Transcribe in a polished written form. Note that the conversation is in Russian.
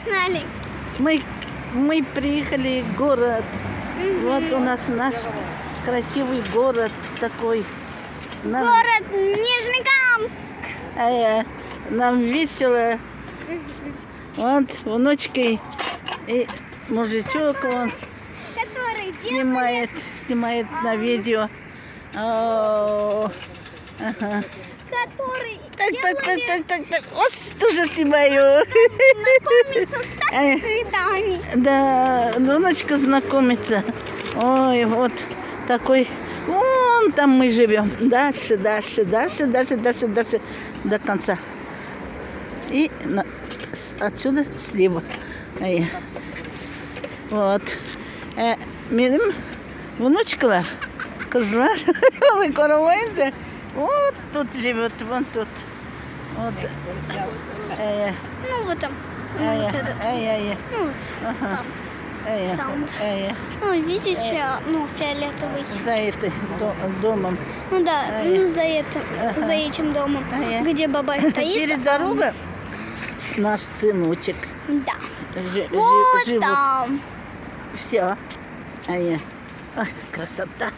Погнали. Мы приехали в город. Вот у нас наш красивый город такой. Город Нижнекамск. Нам весело. Вот внучки и мужичок он Который снимает на видео. Ага. Который Так. Ос, тоже снимаю. знакомиться со цветами. Да, внучка знакомится. Ой, вот такой. Вон там мы живем. Дальше до конца. И отсюда слева. Вот. Benim внучкалар, kızlar, onu korumayın da. Вот тут живет, вон тут. Вот. Ну вот там. Ну, вот этот. Ну вот. Там. Ну, видите, ну, фиолетовый. За этим домом. Ну да, ну за этим домом, где баба стоит. Через дорогу наш сыночек. Да. Живут. Вот там. Все. Ой, красота.